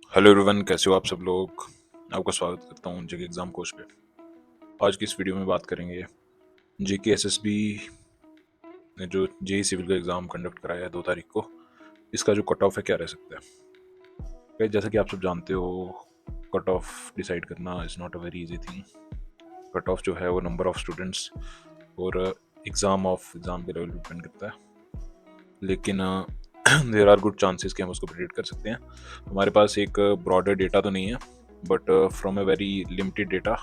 Hello everyone, कैसे हो आप सब लोग। आपका स्वागत करता हूँ जेके एग्ज़ाम कोर्स पे। आज की इस वीडियो में बात करेंगे जेके एसएसबी ने जो जेई सिविल का एग्ज़ाम कंडक्ट कराया है 2 तारीख को, इसका जो कट ऑफ है क्या रह सकता है। जैसा कि आप सब जानते हो, कट ऑफ डिसाइड करना is not a very easy thing. Cut off जो है वो नंबर ऑफ स्टूडेंट्स और एग्ज़ाम के लेवल पर डिपेंड करता है, लेकिन देर आर गुड चांसेस कि हम उसको प्रेडिक्ट कर सकते हैं। हमारे पास एक ब्रॉडर डेटा तो नहीं है, but from a very limited data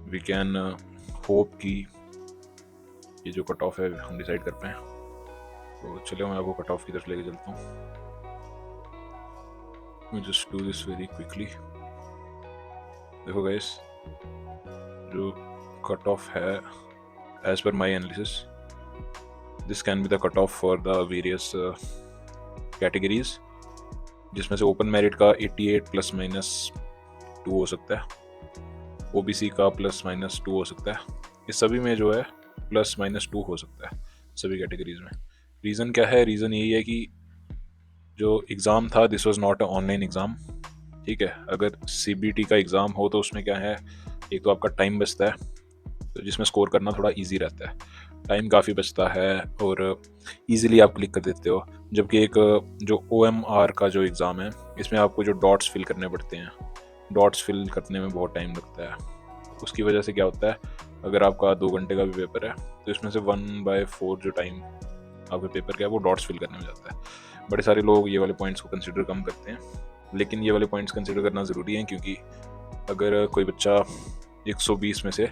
we can hope कि ये जो कट ऑफ है हम डिसाइड कर पाएँ। तो चलिए मैं आपको कट ऑफ की तरफ लेके चलता हूँ। मैं just do this very quickly. देखो गाइस, जो कट ऑफ है as per my analysis, this can be the cut off for the various categories, जिसमें से ओपन मेरिट का 88 ±2 हो सकता है, ओबीसी का ±2 हो सकता है। इस सभी में जो है ±2 हो सकता है सभी कैटेगरीज में। रीज़न क्या है? रीज़न यही है कि जो एग्ज़ाम था this was not a online exam. ठीक है, अगर सीबीटी का एग्ज़ाम हो तो उसमें क्या है, एक तो आपका टाइम बचता है, तो जिसमें स्कोर करना थोड़ा इजी रहता है, टाइम काफ़ी बचता है और इजीली आप क्लिक कर देते हो। जबकि एक जो OMR का जो एग्ज़ाम है, इसमें आपको जो डॉट्स फिल करने पड़ते हैं, डॉट्स फिल करने में बहुत टाइम लगता है। उसकी वजह से क्या होता है, अगर आपका 2 घंटे का भी पेपर है तो इसमें से 1/4 जो टाइम आपके पेपर का है वो डॉट्स फिल करने में जाता है। बड़े सारे लोग ये वाले पॉइंट्स को कंसिडर कम करते हैं, लेकिन ये वाले पॉइंट्स कंसिडर करना ज़रूरी है, क्योंकि अगर कोई बच्चा 120 में से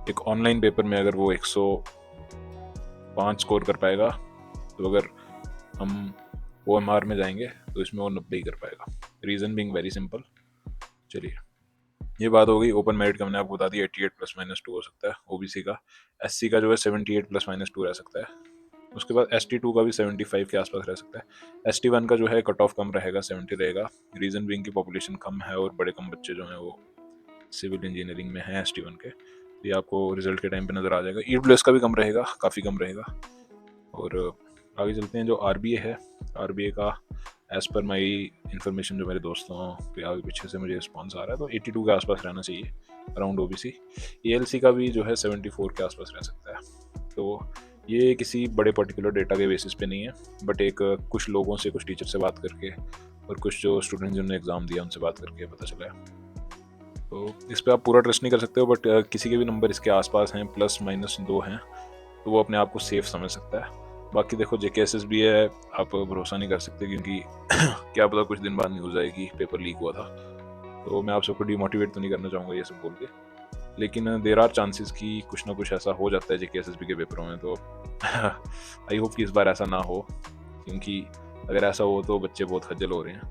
एक ऑनलाइन पेपर में अगर वो 105 स्कोर कर पाएगा, तो अगर हम OMR में जाएंगे तो इसमें वो 90 ही कर पाएगा। Reason being very simple. चलिए, ये बात हो गई ओपन मेरिट का। मैंने आपको बता दिया 88 ±2 हो सकता है ओबीसी का। एससी का जो है 78 ±2 रह सकता है। उसके बाद ST2 का भी 75 के आसपास रह सकता है। ST1 का जो है कट ऑफ कम रहेगा, 70 रहेगा। रीज़न बीइंग की पॉपुलेशन कम है और बड़े कम बच्चे जो हैं वो सिविल इंजीनियरिंग में हैं ST1 के। ये आपको रिजल्ट के टाइम पे नज़र आ जाएगा। EWS का भी कम रहेगा, काफ़ी कम रहेगा। और आगे चलते हैं, जो RBA है, RBA का एज़ पर माई इन्फॉर्मेशन, जो मेरे दोस्तों के आगे पीछे से मुझे रिस्पॉन्स आ रहा है, तो 82 के आसपास रहना चाहिए अराउंड ओबीसी। ALC का भी जो है 74 के आसपास रह सकता है। तो ये किसी बड़े पर्टिकुलर डेटा के बेसिस पे नहीं है, बट एक कुछ लोगों से, कुछ टीचर से बात करके और कुछ जो स्टूडेंट्स जिन्होंने एग्ज़ाम दिया उनसे बात करके पता चला है। तो इस पर आप पूरा ट्रस्ट नहीं कर सकते हो, बट किसी के भी नंबर इसके आसपास हैं, ±2 हैं, तो वो अपने आप को सेफ समझ सकता है। बाकी देखो, जेके एसएसबी है, आप भरोसा नहीं कर सकते, क्योंकि क्या पता कुछ दिन बाद न्यूज़ आएगी पेपर लीक हुआ था। तो मैं आप सबको डिमोटिवेट तो नहीं करना चाहूँगा ये सब बोल के, लेकिन देर आर चांसेस कि कुछ ना कुछ ऐसा हो जाता है जेके एसएसबी के पेपरों में। तो आई होप कि इस बार ऐसा ना हो, क्योंकि अगर ऐसा हो तो बच्चे बहुत खज्जल हो रहे हैं।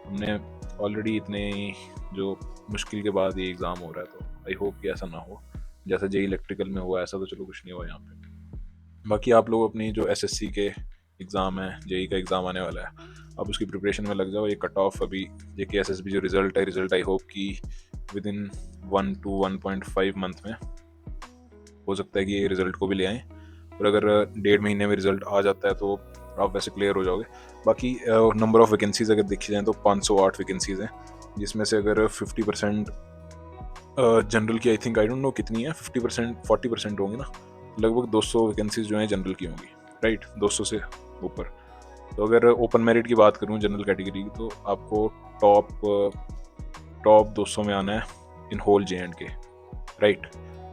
हमने ऑलरेडी इतने जो मुश्किल के बाद ये एग्ज़ाम हो रहा है, तो आई होप कि ऐसा ना हो जैसा जेई इलेक्ट्रिकल में हुआ। ऐसा तो चलो कुछ नहीं हुआ यहाँ पे। बाकी आप लोग अपनी जो एसएससी के एग्ज़ाम है, जेई का एग्ज़ाम आने वाला है, आप उसकी प्रिपरेशन में लग जाओ। ये कट ऑफ अभी जेके एसएसबी जो रिज़ल्ट आई होप कि विद इन 1 to 1.5 मंथ में हो सकता है कि ये रिज़ल्ट को भी ले आएँ। और अगर 1.5 महीने में रिज़ल्ट आ जाता है तो आप वैसे क्लियर हो जाओगे। बाकी नंबर ऑफ़ वैकेंसीज़ अगर देखी जाए तो 508 वैकेंसीज़ हैं, जिसमें से अगर 50% जनरल की, आई डोंट नो कितनी है, 50% 40% होंगी ना, लगभग 200 वैकेंसीज जो हैं जनरल की होंगी, राइट, 200 से ऊपर। तो अगर ओपन मेरिट की बात करूं जनरल कैटेगरी की, तो आपको टॉप 200 में आना है इन होल JNK, राइट,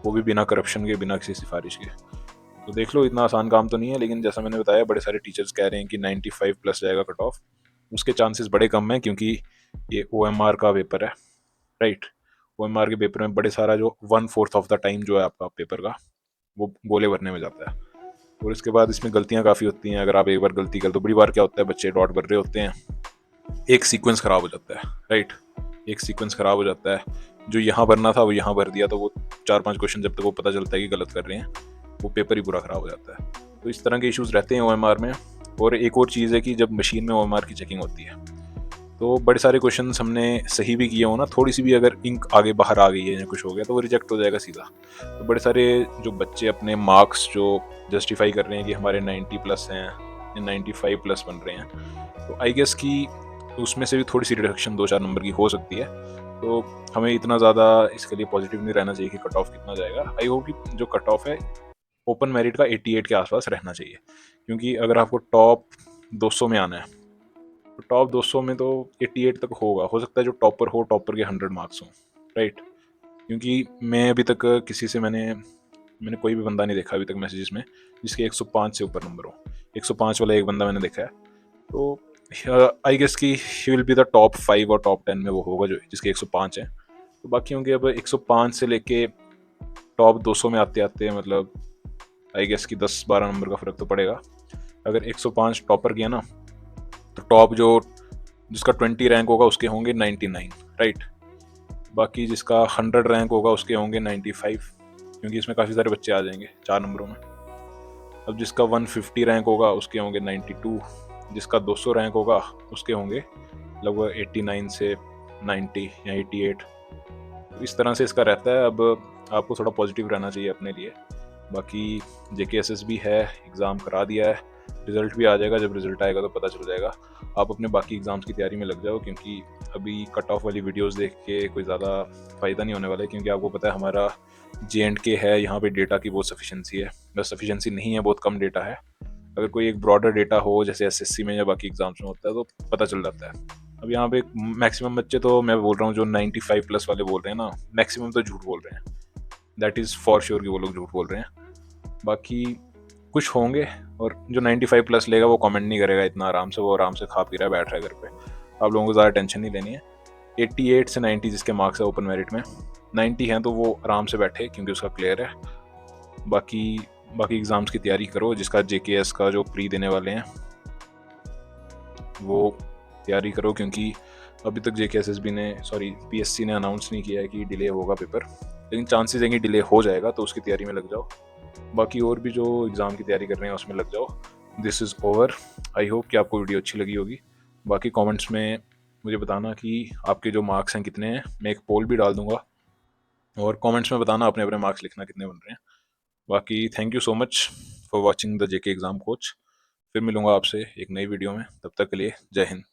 वो भी बिना करप्शन के, बिना किसी सिफारिश के। तो देख लो, इतना आसान काम तो नहीं है, लेकिन जैसा मैंने बताया, बड़े सारे टीचर्स कह रहे हैं कि 95+ जाएगा कट ऑफ। उसके चांसेस बड़े कम हैं, क्योंकि ये OMR का पेपर है, राइट। OMR के पेपर में बड़े सारा जो 1/4 ऑफ द टाइम जो है आपका पेपर का, वो गोले भरने में जाता है। और इसके बाद इसमें गलतियां काफ़ी होती हैं। अगर आप एक बार गलती कर दो, बड़ी बार क्या होता है, बच्चे डॉट भर रहे होते हैं, एक सीक्वेंस ख़राब हो जाता है, राइट, एक सीक्वेंस ख़राब हो जाता है, जो यहाँ भरना था वो यहाँ भर दिया, तो वो 4-5 क्वेश्चन जब तक वो पता चलता है कि गलत कर रहे हैं, वो पेपर ही पूरा ख़राब हो जाता है। तो इस तरह के इश्यूज़ रहते हैं OMR में। और एक और चीज़ है कि जब मशीन में OMR की चेकिंग होती है, तो बड़े सारे क्वेश्चंस हमने सही भी किए हो ना, थोड़ी सी भी अगर इंक आगे बाहर आ गई है या कुछ हो गया, तो वो रिजेक्ट हो जाएगा सीधा। तो बड़े सारे जो बच्चे अपने मार्क्स जो जस्टिफाई कर रहे हैं कि हमारे 90+ हैं, या 95 प्लस बन रहे हैं, तो आई गेस कि उसमें से भी थोड़ी सी रिडक्शन 2-4 नंबर की हो सकती है। तो हमें इतना ज़्यादा इसके लिए पॉजिटिव नहीं रहना चाहिए कि कट ऑफ कितना जाएगा। आई होप कि जो कट ऑफ है ओपन मेरिट का 88 के आसपास रहना चाहिए, क्योंकि अगर आपको टॉप 200 में आना है तो टॉप 200 में तो 88 तक होगा। हो सकता है जो टॉपर हो, टॉपर के 100 मार्क्स हों, राइट। क्योंकि मैं अभी तक किसी से मैंने कोई भी बंदा नहीं देखा अभी तक मैसेजेस में जिसके 105 से ऊपर नंबर हो। 105 वाला एक बंदा मैंने देखा है, तो आई गेस कि he will be the top 5 और टॉप 10 में वो होगा जो जिसके 105 है। तो बाकी होंगे अब 105 से लेके टॉप 200 में आते आते मतलब आई गेस कि 10-12 नंबर का फ़र्क तो पड़ेगा। अगर 105 टॉपर गया ना, तो टॉप जो जिसका 20 रैंक होगा उसके होंगे 99, राइट। बाकी जिसका 100 रैंक होगा उसके होंगे 95, क्योंकि इसमें काफ़ी सारे बच्चे आ जाएंगे 4 नंबरों में। अब जिसका 150 रैंक होगा उसके होंगे 92, जिसका 200 रैंक होगा उसके होंगे लगभग 89 से 90 या 88। तो इस तरह से इसका रहता है। अब आपको थोड़ा पॉजिटिव रहना चाहिए अपने लिए। बाकी JKSS भी है, एग्ज़ाम करा दिया है, रिज़ल्ट भी आ जाएगा। जब रिज़ल्ट आएगा तो पता चल जाएगा। आप अपने बाकी एग्ज़ाम्स की तैयारी में लग जाओ, क्योंकि अभी कट ऑफ वाली वीडियोस देख के कोई ज़्यादा फ़ायदा नहीं होने वाला है। क्योंकि आपको पता है हमारा J&K है, यहाँ पे डेटा की बहुत सफिशेंसी है। बस सफिशेंसी नहीं है, बहुत कम डेटा है। अगर कोई एक ब्रॉडर डेटा हो जैसे SSC में या बाकी एग्ज़ाम्स में होता है तो पता चल जाता है। अब यहाँ पे मैक्सिमम बच्चे, तो मैं बोल रहा हूँ जो 95 प्लस वाले बोल रहे हैं ना, मैक्सिमम तो झूठ बोल रहे हैं। दैट इज़ फॉर श्योर कि वो लोग झूठ बोल रहे हैं। बाकी कुछ होंगे, और जो 95 प्लस लेगा वो कमेंट नहीं करेगा इतना आराम से, वो आराम से खा पी रहा है, बैठ रहा है घर पे। आप लोगों को ज़्यादा टेंशन नहीं लेनी है। 88 से 90 जिसके मार्क्स है ओपन मेरिट में, 90 हैं तो वो आराम से बैठे क्योंकि उसका क्लियर है। बाकी बाकी एग्ज़ाम्स की तैयारी करो। जिसका JKS का जो प्री देने वाले हैं वो तैयारी करो, क्योंकि अभी तक PSC ने अनाउंस नहीं किया है कि डिले होगा पेपर, लेकिन चांसेस हैं कि डिले हो जाएगा, तो उसकी तैयारी में लग जाओ। बाकी और भी जो एग्ज़ाम की तैयारी कर रहे हैं उसमें लग जाओ। This is over. I hope कि आपको वीडियो अच्छी लगी होगी। बाकी कमेंट्स में मुझे बताना कि आपके जो मार्क्स हैं कितने हैं। मैं एक पोल भी डाल दूंगा, और कमेंट्स में बताना अपने अपने मार्क्स लिखना कितने बन रहे हैं। बाकी thank you so much for watching the JK exam coach. फिर मिलूंगा आपसे एक नई वीडियो में, तब तक के लिए जय हिंद।